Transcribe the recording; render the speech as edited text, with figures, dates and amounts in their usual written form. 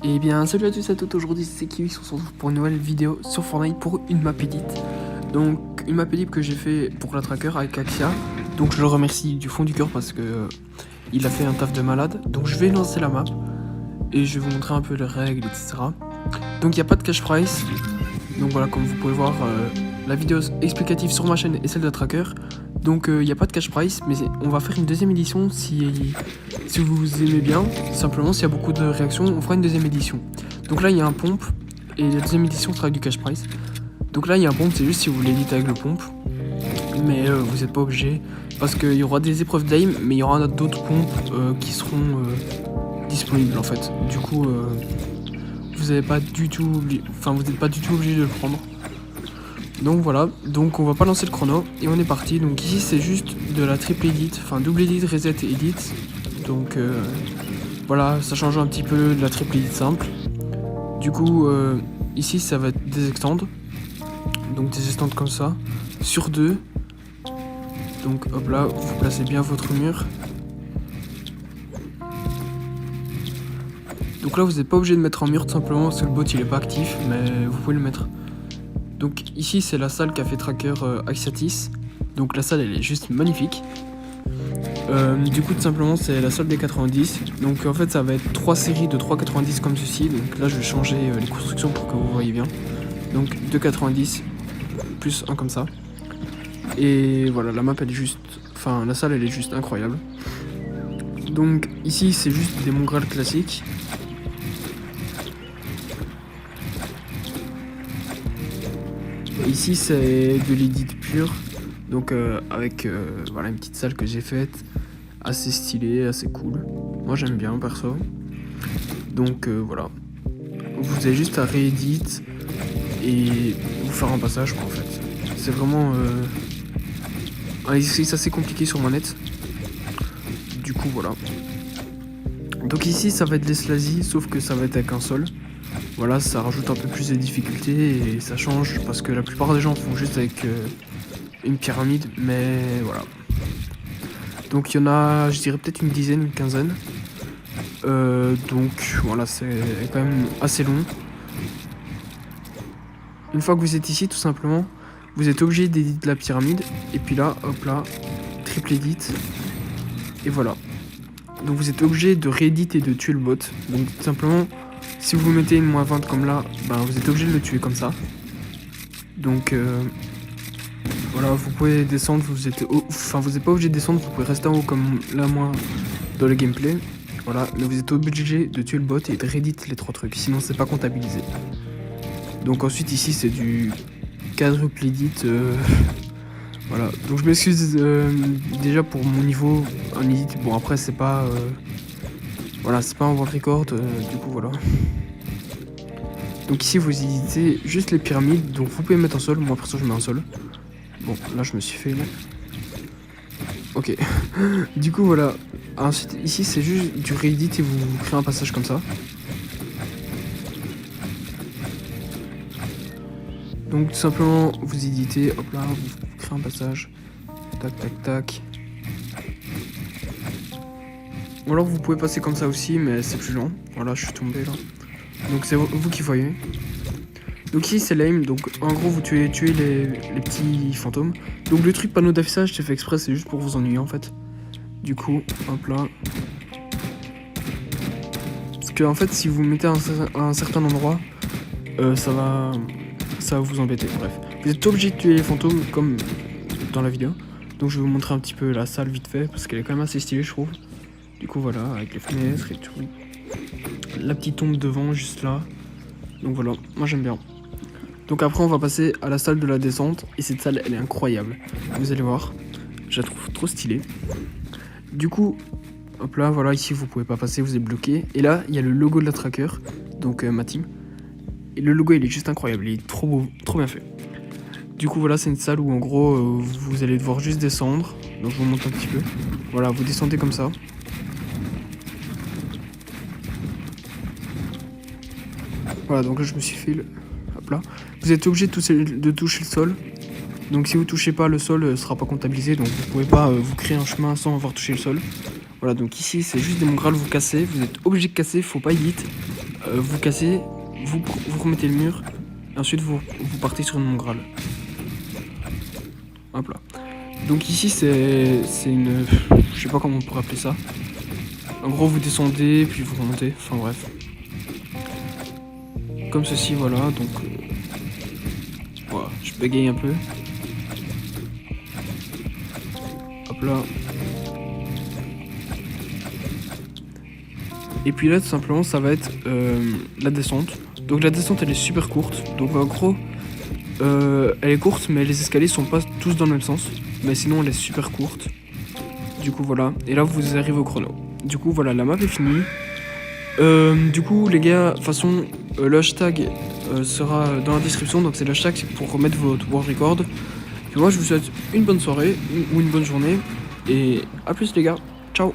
Et bien salut à tous et à toutes, aujourd'hui c'est Kiwi, on se retrouve pour une nouvelle vidéo sur Fortnite pour une map edit. Donc une map edit que j'ai fait pour la tracker avec Axia. Donc je le remercie du fond du cœur parce que il a fait un taf de malade. Donc je vais lancer la map et je vais vous montrer un peu les règles, etc. Donc il n'y a pas de cash price. Donc voilà, comme vous pouvez voir, la vidéo explicative sur ma chaîne et celle de la tracker. Donc il n'y a pas de cash price, mais on va faire une deuxième édition si vous aimez bien. Simplement, s'il y a beaucoup de réactions, on fera une deuxième édition. Donc là, il y a un pompe, et la deuxième édition sera avec du cash price. Donc là, il y a un pompe, c'est juste si vous voulez éditer avec le pompe. Mais vous n'êtes pas obligé, parce qu'il y aura des épreuves d'aim, mais il y aura d'autres pompes qui seront disponibles en fait. Du coup, vous n'êtes pas du tout obligé de le prendre. Donc voilà, donc on va pas lancer le chrono et on est parti. Donc ici c'est juste de la triple edit, enfin double edit, reset et edit. Donc voilà, ça change un petit peu de la triple edit simple. Du coup ici ça va être des extends. Donc des extends comme ça, sur 2. Donc hop là, vous placez bien votre mur. Donc là vous n'êtes pas obligé de mettre en mur tout simplement parce que le bot il est pas actif, mais vous pouvez le mettre. Donc ici c'est la salle qu'a fait tracker Axiatis. Donc la salle elle est juste magnifique. Du coup tout simplement c'est la salle des 90. Donc en fait ça va être 3 séries de 3,90 comme ceci. Donc là je vais changer les constructions pour que vous voyez bien. Donc 2,90 plus 1 comme ça. Et voilà, la map elle est juste... Enfin la salle elle est juste incroyable. Donc ici c'est juste des mongrels classiques. Ici c'est de l'edit pur, donc avec voilà une petite salle que j'ai faite, assez stylée, assez cool. Moi j'aime bien perso. Donc voilà, vous avez juste à réédit et vous faire un passage quoi, en fait. C'est vraiment un exercice assez compliqué sur manette. Du coup voilà. Donc ici ça va être les Slazy, sauf que ça va être avec un sol. Voilà, ça rajoute un peu plus de difficultés et ça change parce que la plupart des gens font juste avec une pyramide, mais voilà. Donc il y en a, je dirais peut-être une dizaine, une quinzaine. Donc voilà, c'est quand même assez long. Une fois que vous êtes ici, tout simplement, vous êtes obligé d'éditer la pyramide. Et puis là, hop là, triple edit. Et voilà. Donc vous êtes obligé de rééditer et de tuer le bot. Donc tout simplement... Si vous mettez une moins 20 comme là, ben vous êtes obligé de le tuer comme ça. Donc voilà, vous pouvez descendre, vous êtes pas obligé de descendre, vous pouvez rester en haut comme là moi dans le gameplay. Voilà, mais vous êtes obligé de tuer le bot et de réédit les 3 trucs, sinon c'est pas comptabilisé. Donc ensuite ici c'est du quadruple edit. Voilà, donc je m'excuse déjà pour mon niveau en edit. Bon après c'est pas... Voilà, c'est pas un world record, du coup voilà. Donc ici vous éditez juste les pyramides, donc vous pouvez mettre en sol, moi perso je mets en sol. Bon, là je me suis fait... Ok. Du coup voilà. Ensuite ici c'est juste du réédit et vous créez un passage comme ça. Donc tout simplement vous éditez, hop là, vous créez un passage. Tac tac tac. Ou alors vous pouvez passer comme ça aussi, mais c'est plus lent. Voilà, je suis tombé là. Donc c'est vous qui voyez. Donc ici c'est l'aim, donc en gros vous tuez les petits fantômes. Donc le truc panneau d'affichage c'est fait exprès, c'est juste pour vous ennuyer en fait. Du coup, hop là. Parce que en fait si vous mettez à un certain endroit, ça va vous embêter, bref. Vous êtes obligé de tuer les fantômes comme dans la vidéo. Donc je vais vous montrer un petit peu la salle vite fait, parce qu'elle est quand même assez stylée je trouve. Du coup voilà, avec les fenêtres et tout. La petite tombe devant, juste là. Donc voilà, moi j'aime bien. Donc après on va passer à la salle de la descente. Et cette salle elle est incroyable. Vous allez voir, je la trouve trop stylée. Du coup, hop là, voilà, ici vous pouvez pas passer, vous êtes bloqué. Et là, il y a le logo de la tracker, donc ma team. Et le logo il est juste incroyable, il est trop beau, trop bien fait. Du coup voilà, c'est une salle où en gros vous allez devoir juste descendre. Donc je vous montre un petit peu. Voilà, vous descendez comme ça. Voilà, donc là je me suis fait hop là. Vous êtes obligé de toucher le sol. Donc si vous touchez pas le sol, ce sera pas comptabilisé. Donc vous pouvez pas vous créer un chemin sans avoir touché le sol. Voilà, donc ici c'est juste des mongrels, vous cassez. Vous êtes obligé de casser, faut pas edit. vous cassez, vous remettez le mur, et ensuite vous partez sur une mongrale. Hop là. Donc ici c'est une... je sais pas comment on pourrait appeler ça. En gros vous descendez, puis vous remontez, enfin bref. Comme ceci, voilà, donc... voilà, je bégaye un peu. Hop là. Et puis là tout simplement ça va être la descente. Donc la descente elle est super courte. Donc en gros elle est courte mais les escaliers sont pas tous dans le même sens. Mais sinon elle est super courte. Du coup voilà. Et là vous arrivez au chrono. Du coup voilà, la map est finie. Du coup les gars, de toute façon le hashtag sera dans la description. Donc c'est le hashtag pour remettre votre world record. Puis moi je vous souhaite une bonne soirée ou une bonne journée. Et à plus les gars. Ciao.